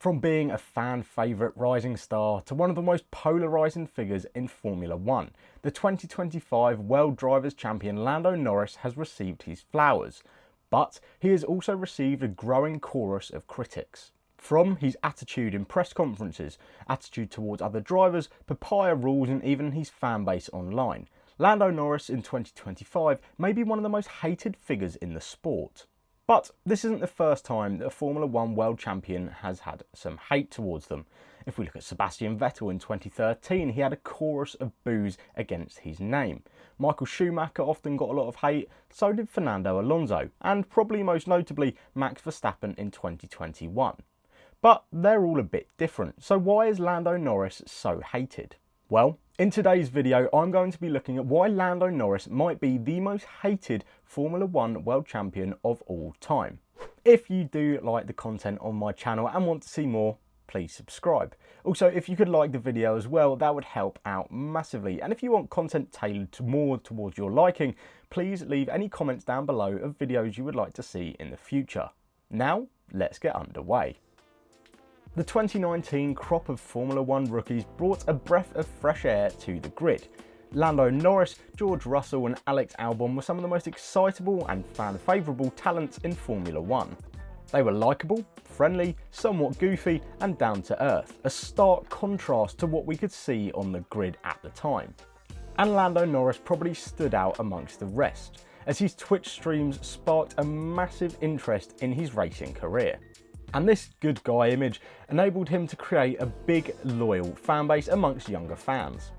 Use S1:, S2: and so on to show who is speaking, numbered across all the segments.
S1: From being a fan favourite rising star to one of the most polarising figures in Formula 1, the 2025 World Drivers' Champion Lando Norris has received his flowers, but he has also received a growing chorus of critics. From his attitude in press conferences, attitude towards other drivers, Papaya Rules and even his fan base online, Lando Norris in 2025 may be one of the most hated figures in the sport. But this isn't the first time that a Formula 1 world champion has had some hate towards them. If we look at Sebastian Vettel in 2013, he had a chorus of boos against his name. Michael Schumacher often got a lot of hate, so did Fernando Alonso, and probably most notably Max Verstappen in 2021. But they're all a bit different, so why is Lando Norris so hated? Well, in today's video, I'm going to be looking at why Lando Norris might be the most hated Formula 1 world champion of all time. If you do like the content on my channel and want to see more, please subscribe. Also, if you could like the video as well, that would help out massively. And if you want content tailored more towards your liking, please leave any comments down below of videos you would like to see in the future. Now, let's get underway. The 2019 crop of Formula 1 rookies brought a breath of fresh air to the grid. Lando Norris, George Russell and Alex Albon were some of the most excitable and fan-favourable talents in Formula 1. They were likeable, friendly, somewhat goofy and down to earth, a stark contrast to what we could see on the grid at the time. And Lando Norris probably stood out amongst the rest, as his Twitch streams sparked a massive interest in his racing career. And this good guy image enabled him to create a big, loyal fan base amongst younger fans.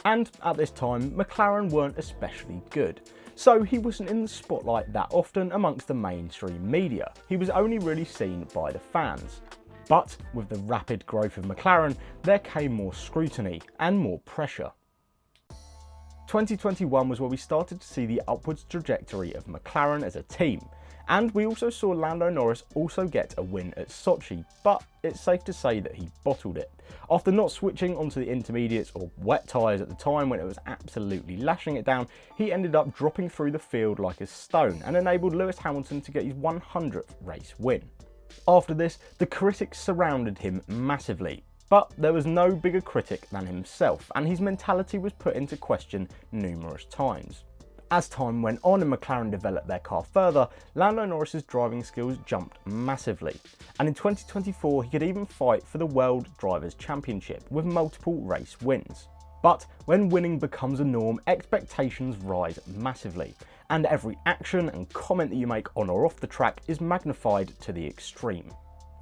S1: And at this time, McLaren weren't especially good, so he wasn't in the spotlight that often amongst the mainstream media. He was only really seen by the fans. But with the rapid growth of McLaren, there came more scrutiny and more pressure. 2021 was where we started to see the upwards trajectory of McLaren as a team. And we also saw Lando Norris also get a win at Sochi, but it's safe to say that he bottled it. After not switching onto the intermediates or wet tyres at the time when it was absolutely lashing it down, he ended up dropping through the field like a stone and enabled Lewis Hamilton to get his 100th race win. After this, the critics surrounded him massively, but there was no bigger critic than himself, and his mentality was put into question numerous times. As time went on and McLaren developed their car further, Lando Norris's driving skills jumped massively, and in 2024 he could even fight for the World Drivers' Championship with multiple race wins. But when winning becomes a norm, expectations rise massively, and every action and comment that you make on or off the track is magnified to the extreme.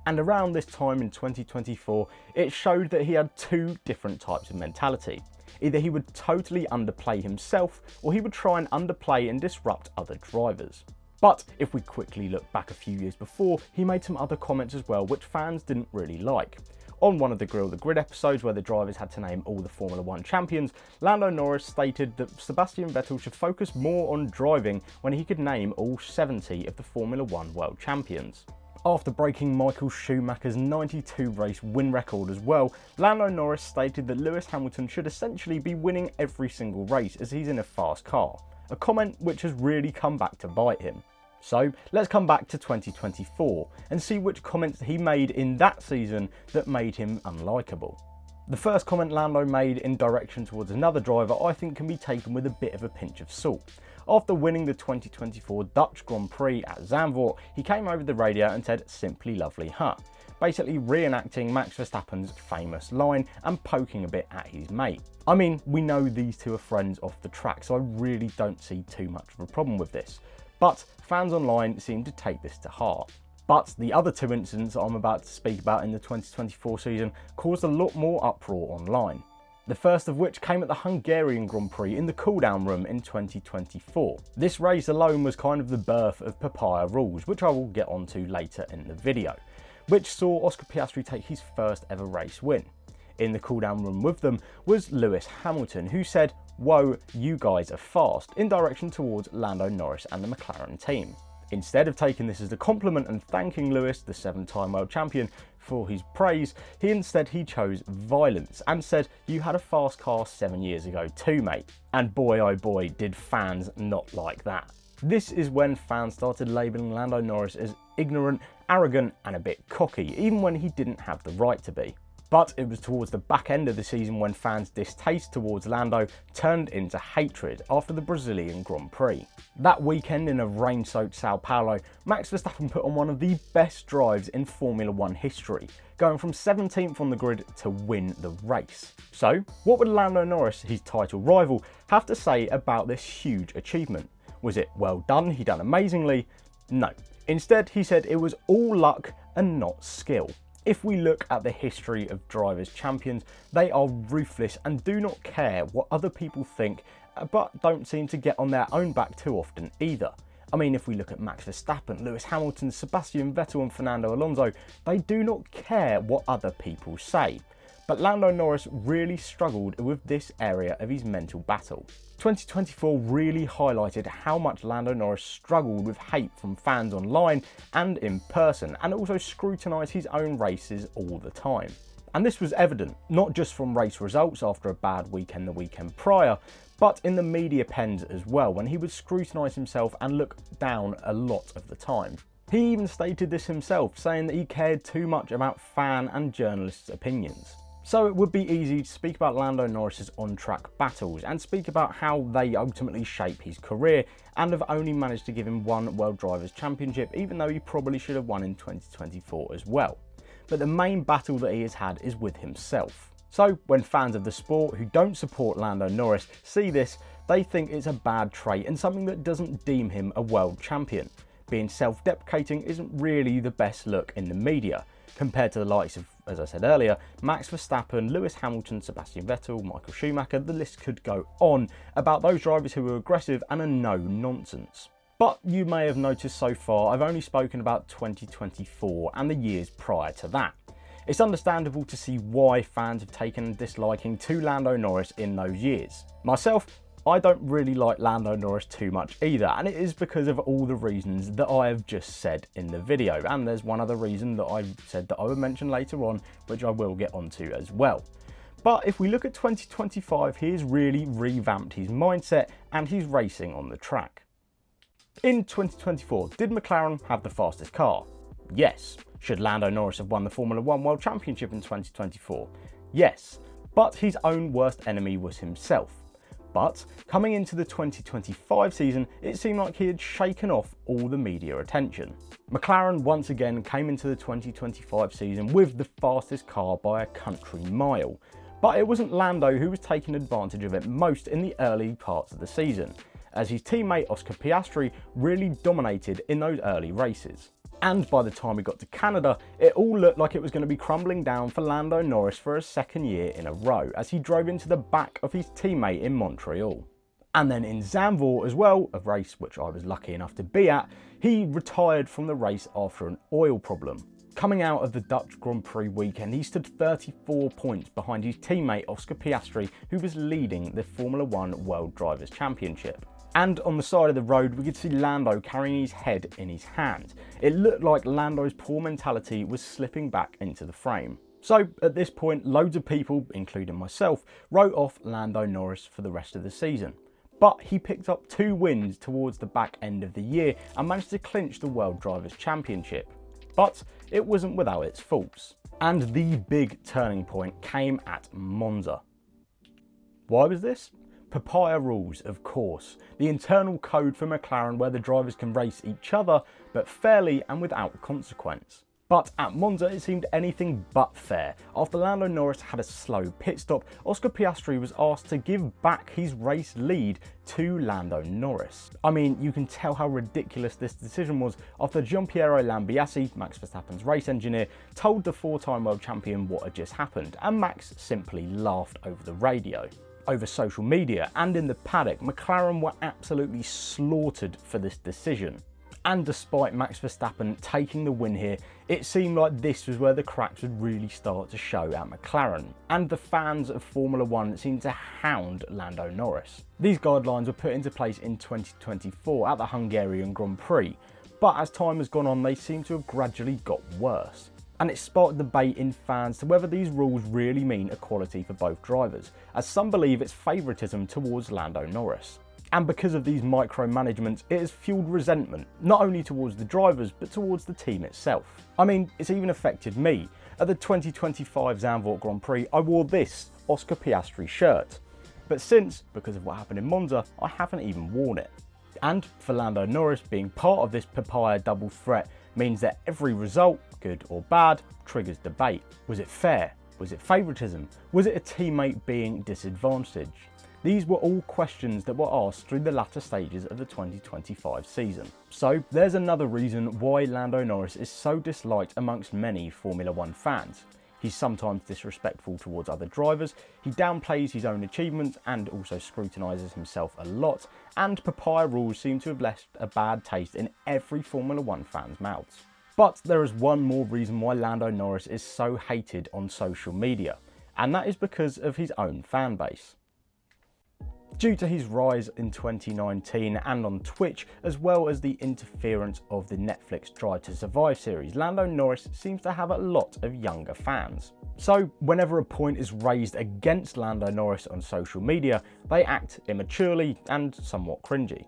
S1: And around this time in 2024, it showed that he had two different types of mentality. Either he would totally underplay himself, or he would try and underplay and disrupt other drivers. But if we quickly look back a few years before, he made some other comments as well which fans didn't really like. On one of the Grill the Grid episodes where the drivers had to name all the Formula 1 champions, Lando Norris stated that Sebastian Vettel should focus more on driving when he could name all 70 of the Formula 1 world champions. After breaking Michael Schumacher's 92 race win record as well, Lando Norris stated that Lewis Hamilton should essentially be winning every single race as he's in a fast car, a comment which has really come back to bite him. So let's come back to 2024 and see which comments he made in that season that made him unlikable. The first comment Lando made in direction towards another driver I think can be taken with a bit of a pinch of salt. After winning the 2024 Dutch Grand Prix at Zandvoort, he came over the radio and said "simply lovely, huh?" basically reenacting Max Verstappen's famous line and poking a bit at his mate. I mean, we know these two are friends off the track, so I really don't see too much of a problem with this. But fans online seem to take this to heart. But the other two incidents I'm about to speak about in the 2024 season caused a lot more uproar online. The first of which came at the Hungarian Grand Prix in the cooldown room in 2024. This race alone was kind of the birth of Papaya Rules, which I will get onto later in the video, which saw Oscar Piastri take his first ever race win. In the cooldown room with them was Lewis Hamilton, who said, "Whoa, you guys are fast," in direction towards Lando Norris and the McLaren team. Instead of taking this as a compliment and thanking Lewis, the 7-time world champion, for his praise, he chose violence and said, "You had a fast car 7 years ago too, mate." And boy oh boy did fans not like that. This is when fans started labelling Lando Norris as ignorant, arrogant and a bit cocky, even when he didn't have the right to be. But it was towards the back end of the season when fans' distaste towards Lando turned into hatred after the Brazilian Grand Prix. That weekend in a rain-soaked Sao Paulo, Max Verstappen put on one of the best drives in Formula 1 history, going from 17th on the grid to win the race. So, what would Lando Norris, his title rival, have to say about this huge achievement? Was it well done, he done amazingly? No. Instead, he said it was all luck and not skill. If we look at the history of drivers' champions, they are ruthless and do not care what other people think, but don't seem to get on their own back too often either. I mean, if we look at Max Verstappen, Lewis Hamilton, Sebastian Vettel and Fernando Alonso, they do not care what other people say. But Lando Norris really struggled with this area of his mental battle. 2024 really highlighted how much Lando Norris struggled with hate from fans online and in person, and also scrutinised his own races all the time. And this was evident, not just from race results after a bad weekend the weekend prior, but in the media pens as well, when he would scrutinise himself and look down a lot of the time. He even stated this himself, saying that he cared too much about fan and journalists' opinions. So it would be easy to speak about Lando Norris's on-track battles and speak about how they ultimately shape his career and have only managed to give him one World Drivers' Championship, even though he probably should have won in 2024 as well. But the main battle that he has had is with himself. So when fans of the sport who don't support Lando Norris see this, they think it's a bad trait and something that doesn't deem him a world champion. Being self-deprecating isn't really the best look in the media, compared to the likes of, as I said earlier, Max Verstappen, Lewis Hamilton, Sebastian Vettel, Michael Schumacher. The list could go on about those drivers who are aggressive and are no nonsense. But you may have noticed so far I've only spoken about 2024 and the years prior to that. It's understandable to see why fans have taken a disliking to Lando Norris in those years. Myself, I don't really like Lando Norris too much either, and it is because of all the reasons that I have just said in the video. And there's one other reason that I said that I would mention later on, which I will get onto as well. But if we look at 2025, he has really revamped his mindset and his racing on the track. In 2024, did McLaren have the fastest car? Yes. Should Lando Norris have won the Formula 1 World Championship in 2024? Yes. But his own worst enemy was himself. But coming into the 2025 season, it seemed like he had shaken off all the media attention. McLaren once again came into the 2025 season with the fastest car by a country mile. But it wasn't Lando who was taking advantage of it most in the early parts of the season, as his teammate Oscar Piastri really dominated in those early races. And by the time we got to Canada, it all looked like it was going to be crumbling down for Lando Norris for a second year in a row, as he drove into the back of his teammate in Montreal. And then in Zandvoort as well, a race which I was lucky enough to be at, he retired from the race after an oil problem. Coming out of the Dutch Grand Prix weekend, he stood 34 points behind his teammate Oscar Piastri, who was leading the Formula 1 World Drivers' Championship. And on the side of the road, we could see Lando carrying his head in his hand. It looked like Lando's poor mentality was slipping back into the frame. So at this point, loads of people, including myself, wrote off Lando Norris for the rest of the season. But he picked up 2 wins towards the back end of the year and managed to clinch the World Drivers' Championship. But it wasn't without its faults. And the big turning point came at Monza. Why was this? Papaya Rules, of course, the internal code for McLaren where the drivers can race each other, but fairly and without consequence. But at Monza it seemed anything but fair. After Lando Norris had a slow pit stop, Oscar Piastri was asked to give back his race lead to Lando Norris. I mean, you can tell how ridiculous this decision was after Gianpiero Lambiase, Max Verstappen's race engineer, told the 4-time world champion what had just happened, and Max simply laughed over the radio. Over social media and in the paddock, McLaren were absolutely slaughtered for this decision. And despite Max Verstappen taking the win here, it seemed like this was where the cracks would really start to show at McLaren. And the fans of Formula 1 seemed to hound Lando Norris. These guidelines were put into place in 2024 at the Hungarian Grand Prix, but as time has gone on, they seem to have gradually got worse. And it sparked debate in fans to whether these rules really mean equality for both drivers, as some believe it's favouritism towards Lando Norris. And because of these micromanagements, it has fueled resentment, not only towards the drivers, but towards the team itself. I mean, it's even affected me. At the 2025 Zandvoort Grand Prix, I wore this Oscar Piastri shirt. But since, because of what happened in Monza, I haven't even worn it. And for Lando Norris, being part of this Papaya double threat means that every result, good or bad, triggers debate. Was it fair? Was it favouritism? Was it a teammate being disadvantaged? These were all questions that were asked through the latter stages of the 2025 season. So there's another reason why Lando Norris is so disliked amongst many Formula One fans. He's sometimes disrespectful towards other drivers, he downplays his own achievements and also scrutinises himself a lot, and Papaya Rules seem to have left a bad taste in every Formula One fan's mouths. But there is one more reason why Lando Norris is so hated on social media, and that is because of his own fan base. Due to his rise in 2019 and on Twitch, as well as the interference of the Netflix Drive to Survive series, Lando Norris seems to have a lot of younger fans. So whenever a point is raised against Lando Norris on social media, they act immaturely and somewhat cringy.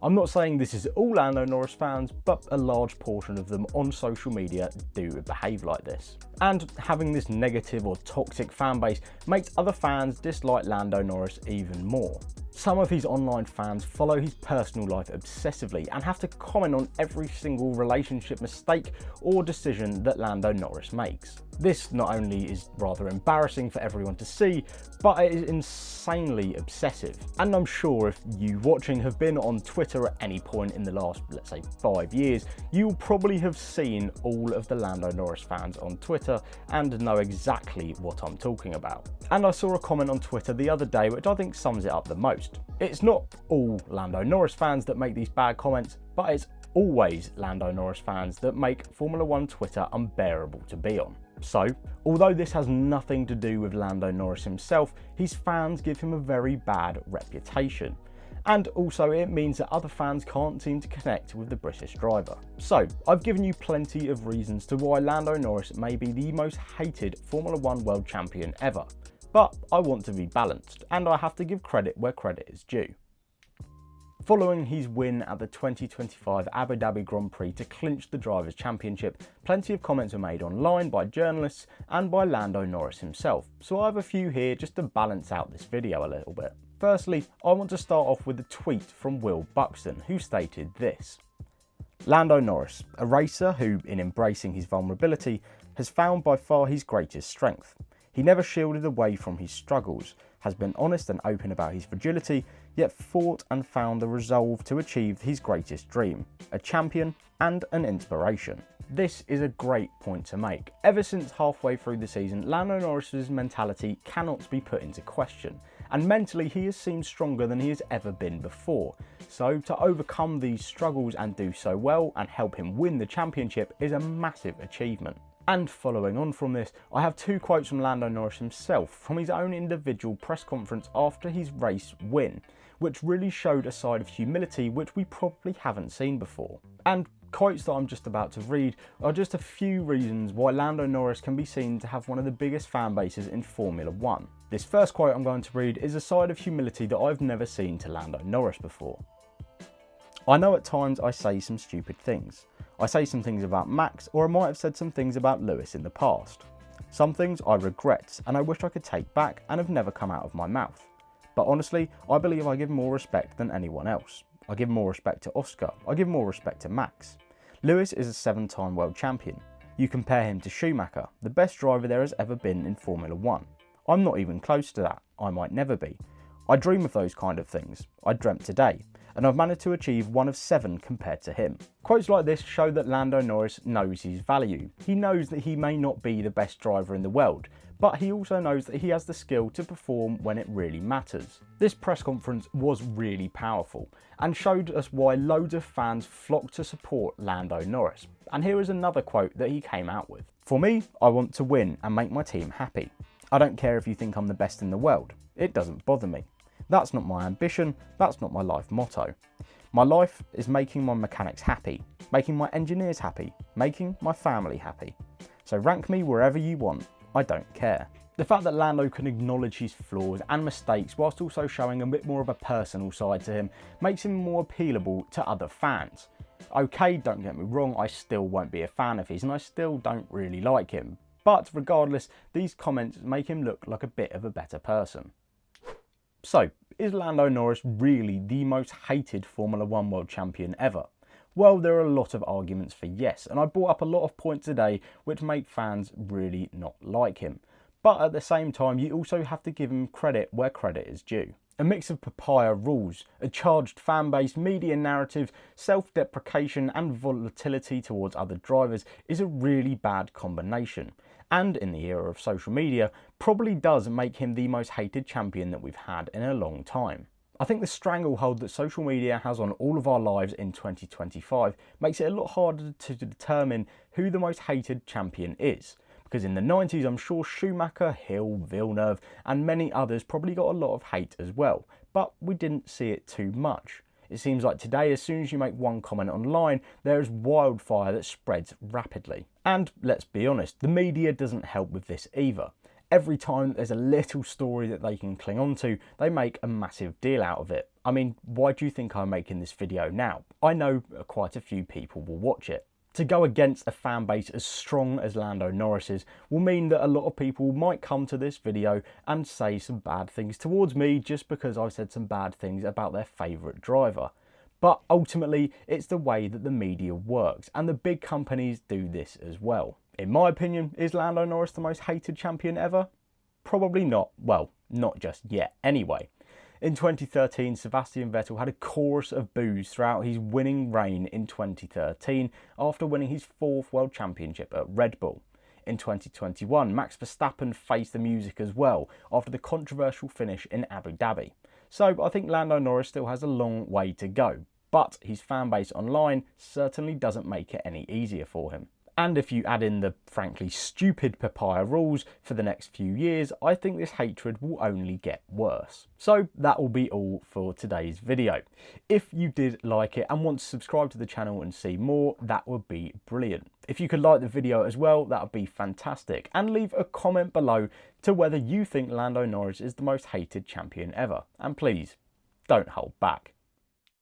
S1: I'm not saying this is all Lando Norris fans, but a large portion of them on social media do behave like this. And having this negative or toxic fan base makes other fans dislike Lando Norris even more. Some of his online fans follow his personal life obsessively and have to comment on every single relationship mistake or decision that Lando Norris makes. This not only is rather embarrassing for everyone to see, but it is insanely obsessive. And I'm sure if you watching have been on Twitter at any point in the last, let's say, 5 years, you'll probably have seen all of the Lando Norris fans on Twitter and know exactly what I'm talking about. And I saw a comment on Twitter the other day which I think sums it up the most. It's not all Lando Norris fans that make these bad comments, but it's always Lando Norris fans that make Formula One Twitter unbearable to be on. So, although this has nothing to do with Lando Norris himself, his fans give him a very bad reputation. And also it means that other fans can't seem to connect with the British driver. So, I've given you plenty of reasons to why Lando Norris may be the most hated Formula One world champion ever. But I want to be balanced, and I have to give credit where credit is due. Following his win at the 2025 Abu Dhabi Grand Prix to clinch the Drivers' Championship, plenty of comments were made online by journalists and by Lando Norris himself, so I have a few here just to balance out this video a little bit. Firstly, I want to start off with a tweet from Will Buxton, who stated this: Lando Norris, a racer who, in embracing his vulnerability, has found by far his greatest strength. He never shielded away from his struggles, has been honest and open about his fragility, yet fought and found the resolve to achieve his greatest dream, a champion and an inspiration. This is a great point to make. Ever since halfway through the season, Lando Norris's mentality cannot be put into question, and mentally he has seemed stronger than he has ever been before. So to overcome these struggles and do so well and help him win the championship is a massive achievement. And following on from this, I have two quotes from Lando Norris himself from his own individual press conference after his race win, which really showed a side of humility which we probably haven't seen before. And quotes that I'm just about to read are just a few reasons why Lando Norris can be seen to have one of the biggest fan bases in Formula One. This first quote I'm going to read is a side of humility that I've never seen to Lando Norris before. I know at times I say some stupid things. I say some things about Max, or I might have said some things about Lewis in the past. Some things I regret and I wish I could take back and have never come out of my mouth. But honestly, I believe I give more respect than anyone else. I give more respect to Oscar. I give more respect to Max. Lewis is a 7-time world champion. You compare him to Schumacher, the best driver there has ever been in Formula One. I'm not even close to that. I might never be. I dream of those kind of things. I dreamt today, and I've managed to achieve one of 7 compared to him. Quotes like this show that Lando Norris knows his value. He knows that he may not be the best driver in the world, but he also knows that he has the skill to perform when it really matters. This press conference was really powerful and showed us why loads of fans flocked to support Lando Norris. And here is another quote that he came out with. For me, I want to win and make my team happy. I don't care if you think I'm the best in the world. It doesn't bother me. That's not my ambition, that's not my life motto. My life is making my mechanics happy, making my engineers happy, making my family happy. So rank me wherever you want, I don't care. The fact that Lando can acknowledge his flaws and mistakes whilst also showing a bit more of a personal side to him makes him more appealable to other fans. Okay, don't get me wrong, I still won't be a fan of his and I still don't really like him, but regardless, these comments make him look like a bit of a better person. So, is Lando Norris really the most hated Formula 1 world champion ever? Well, there are a lot of arguments for yes, and I brought up a lot of points today which make fans really not like him. But at the same time, you also have to give him credit where credit is due. A mix of papaya rules, a charged fan base, media narratives, self-deprecation and volatility towards other drivers is a really bad combination. And in the era of social media, probably does make him the most hated champion that we've had in a long time. I think the stranglehold that social media has on all of our lives in 2025 makes it a lot harder to determine who the most hated champion is. Because in the 90s, I'm sure Schumacher, Hill, Villeneuve and many others probably got a lot of hate as well, but we didn't see it too much. It seems like today, as soon as you make one comment online, there is wildfire that spreads rapidly. And let's be honest, the media doesn't help with this either. Every time there's a little story that they can cling on to, they make a massive deal out of it. I mean, why do you think I'm making this video now? I know quite a few people will watch it. To go against a fan base as strong as Lando Norris's will mean that a lot of people might come to this video and say some bad things towards me just because I've said some bad things about their favourite driver. But ultimately, it's the way that the media works, and the big companies do this as well. In my opinion, is Lando Norris the most hated champion ever? Probably not. Well, not just yet anyway. In 2013, Sebastian Vettel had a chorus of boos throughout his winning reign in 2013 after winning his 4th World Championship at Red Bull. In 2021, Max Verstappen faced the music as well after the controversial finish in Abu Dhabi. So I think Lando Norris still has a long way to go, but his fan base online certainly doesn't make it any easier for him. And if you add in the frankly stupid papaya rules for the next few years, I think this hatred will only get worse. So that will be all for today's video. If you did like it and want to subscribe to the channel and see more, that would be brilliant. If you could like the video as well, that would be fantastic. And leave a comment below to whether you think Lando Norris is the most hated champion ever. And please, don't hold back.